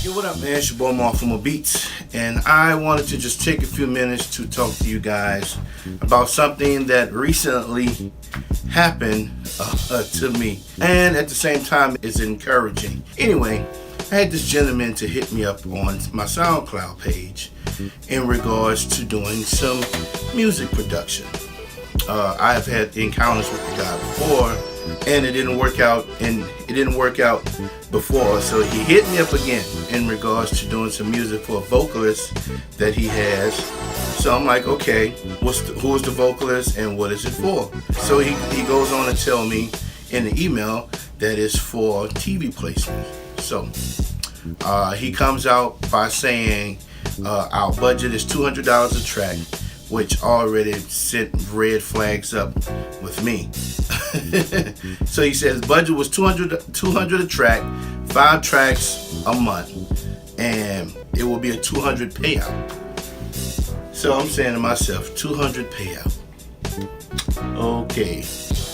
Yo, what up, man? It's your boy Mark from Beats, and I wanted to just take a few minutes to talk to you guys about something that recently happened to me, and at the same time is encouraging. Anyway, I had this gentleman to hit me up on my SoundCloud page in regards to doing some music production. I have had encounters with the guy before, and it didn't work out, before, so he hit me up again in regards to doing some music for a vocalist that he has. So I'm like, okay, who is the vocalist and what is it for? So he goes on to tell me in the email that it's for TV placement. So he comes out by saying our budget is $200 a track, which already set red flags up with me. So he says budget was $200 a track, 5 tracks a month, and it will be a $200 payout. So I'm saying to myself, $200 payout. Okay,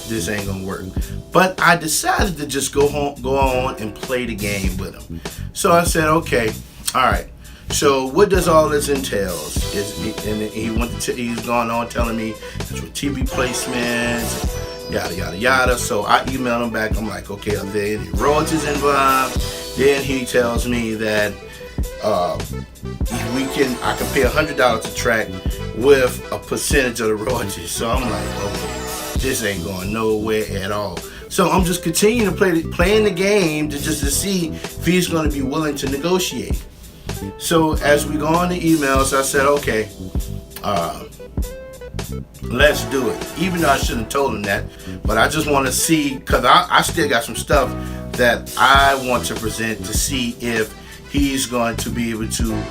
this ain't gonna work. But I decided to just go on and play the game with him. So I said, okay, all right. So what does all this entails? He's gone on telling me it's for TV placements, yada yada yada. So I emailed him back. I'm like, okay, are there any royalties involved? Then he tells me that I can pay $100 a track with a percentage of the royalties. So I'm like, okay, this ain't going nowhere at all. So I'm just continuing to playing the game to see if he's going to be willing to negotiate. So as we go on the emails, I said, okay, let's do it. Even though I shouldn't have told him that, but I just want to see, because I still got some stuff that I want to present to see if he's going to be able to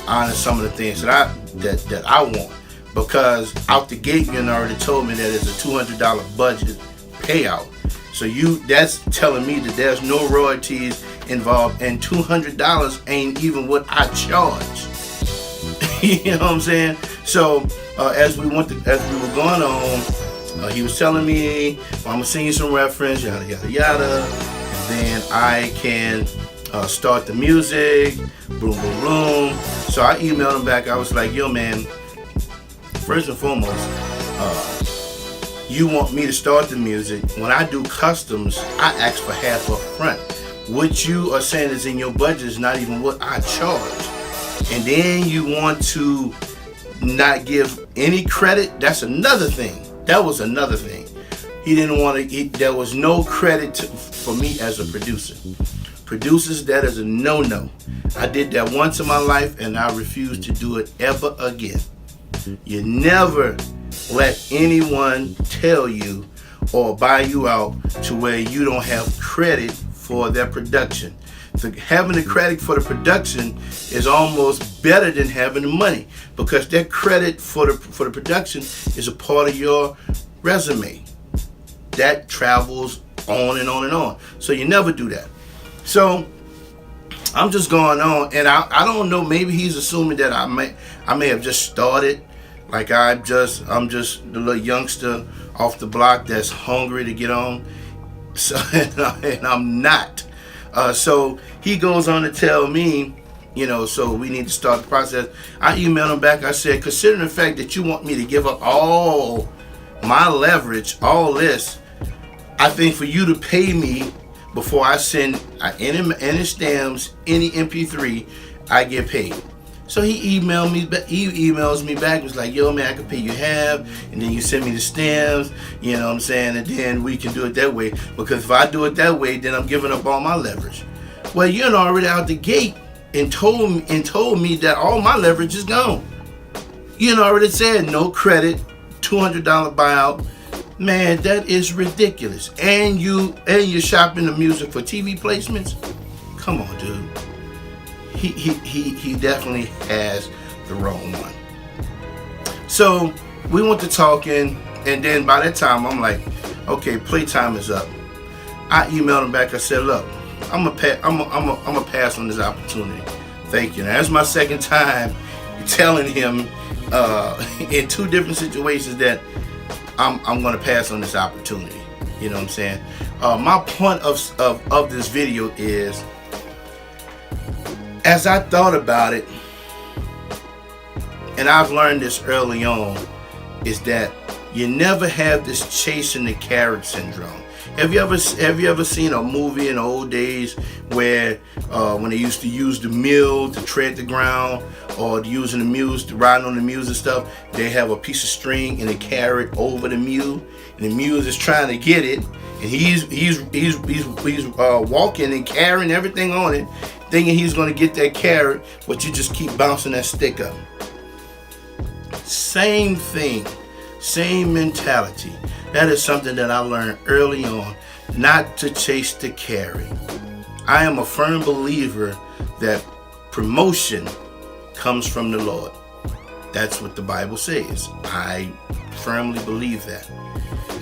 honor some of the things that I want. Because out the gate, you already told me that it's a $200 budget payout. So that's telling me that there's no royalties involved, and $200 ain't even what I charge. You know what I'm saying? So as we were going on, he was telling me, I'm gonna sing you some reference, yada yada yada, and then I can start the music, boom boom boom. So I emailed him back. I was like, yo man, first and foremost, you want me to start the music. When I do customs, I ask for half up front. What you are saying is in your budget is not even what I charge. And then you want to not give any credit. That's another thing. That was another thing. He didn't want to, there was no credit for me as a producer. Producers, that is a no-no. I did that once in my life and I refuse to do it ever again. You never let anyone tell you or buy you out to where you don't have credit for their production. So having the credit for the production is almost better than having the money, because that credit for the production is a part of your resume that travels on and on and on. So you never do that. So I'm just going on, and I don't know, maybe he's assuming that I may have just started. Like I'm just the little youngster off the block that's hungry to get on. So, and I'm not. So he goes on to tell me, so we need to start the process. I emailed him back. I said, considering the fact that you want me to give up all my leverage, all this, I think for you to pay me before I send any stems, any MP3, I get paid. So he emails me back, was like, yo man, I can pay you half, and then you send me the stems, you know what I'm saying, and then we can do it that way. Because if I do it that way, then I'm giving up all my leverage. Well, you're already out the gate and told me that all my leverage is gone. You already said no credit, $200 buyout. Man, that is ridiculous. And you're shopping the music for TV placements? Come on, dude. He definitely has the wrong one. So we went to talking, and then by that time I'm like, okay, playtime is up. I emailed him back. I said, look, I'm gonna pass on this opportunity. Thank you. Now that's my second time telling him in 2 different situations that I'm gonna pass on this opportunity. You know what I'm saying? My point of this video is, as I thought about it, and I've learned this early on, is that you never have this chasing the carrot syndrome. Have you ever seen a movie in the old days where when they used to use the mule to tread the ground, or using the mules to ride on the mules and stuff, they have a piece of string and they carry it over the mule, and the mule is trying to get it, and he's walking and carrying everything on it, thinking he's going to get that carrot, but you just keep bouncing that stick up. Same thing, same mentality. That is something that I learned early on, not to chase the carrot. I am a firm believer that promotion comes from the Lord. That's what the Bible says. I firmly believe that.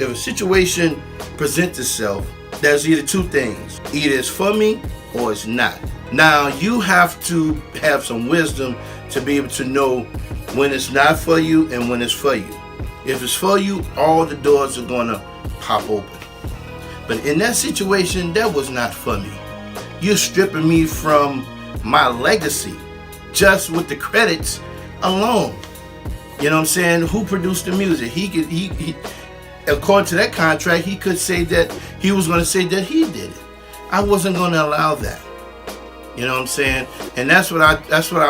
If a situation presents itself, there's either two things. Either it's for me or it's not. Now, you have to have some wisdom to be able to know when it's not for you and when it's for you. If it's for you, all the doors are going to pop open. But in that situation, that was not for me. You're stripping me from my legacy just with the credits alone. You know what I'm saying? Who produced the music? He according to that contract, he could say that he was going to say that he did it. I wasn't going to allow that. You know what I'm saying? And that's what I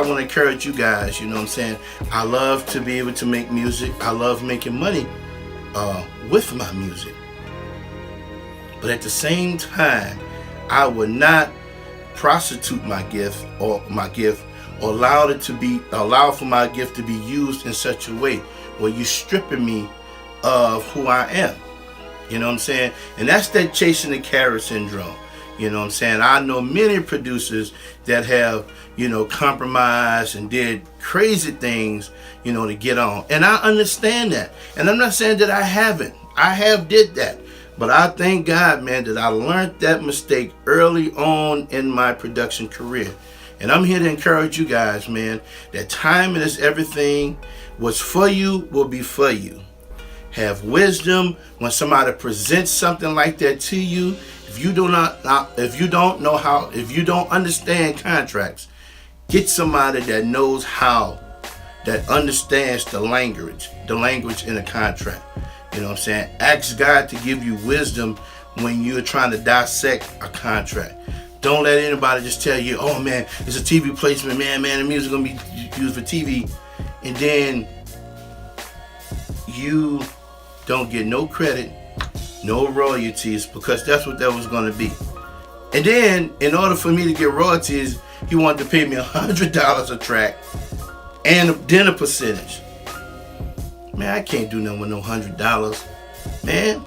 want to encourage you guys. You know what I'm saying? I love to be able to make music. I love making money with my music. But at the same time, I would not prostitute my gift or allow for my gift to be used in such a way where you're stripping me of who I am. You know what I'm saying? And that's that chasing the carrot syndrome. You know what I'm saying? I know many producers that have, compromised and did crazy things, to get on. And I understand that. And I'm not saying that I haven't. I have did that. But I thank God, man, that I learned that mistake early on in my production career. And I'm here to encourage you guys, man, that timing is everything. What's for you will be for you. Have wisdom when somebody presents something like that to you. If you don't understand contracts, get somebody that knows how, that understands the language in a contract. You know what I'm saying? Ask God to give you wisdom when you're trying to dissect a contract. Don't let anybody just tell you, oh man, it's a TV placement, man, the music's gonna be used for TV, and then you don't get no credit, no royalties, because that's what that was gonna be. And then, in order for me to get royalties, he wanted to pay me $100 a track and then a percentage. Man, I can't do nothing with no $100, man.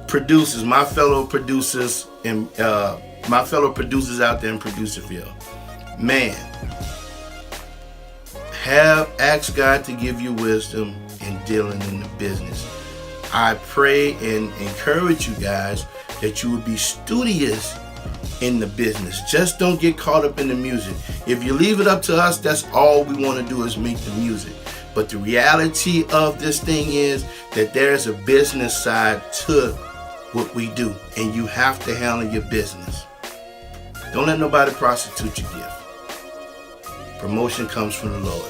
Producers, my fellow producers out there in Producerville, man, ask God to give you wisdom in dealing in the business. I pray and encourage you guys that you would be studious in the business. Just don't get caught up in the music. If you leave it up to us, that's all we want to do is make the music. But the reality of this thing is that there's a business side to what we do, and you have to handle your business. Don't let nobody prostitute your gift. Promotion comes from the Lord.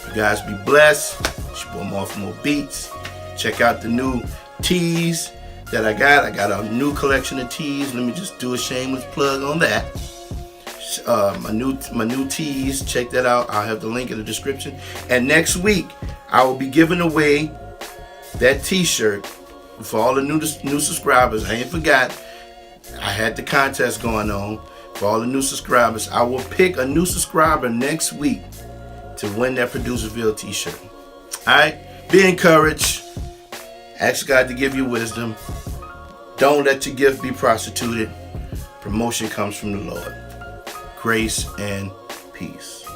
You guys be blessed. It's your boy More Beats. Check out the new tees that I got. I got a new collection of tees. Let me just do a shameless plug on that. My new tees. Check that out. I'll have the link in the description. And next week, I will be giving away that t-shirt for all the new subscribers. I ain't forgot. I had the contest going on for all the new subscribers. I will pick a new subscriber next week to win that Producerville t-shirt. Alright? Be encouraged. Ask God to give you wisdom. Don't let your gift be prostituted. Promotion comes from the Lord. Grace and peace.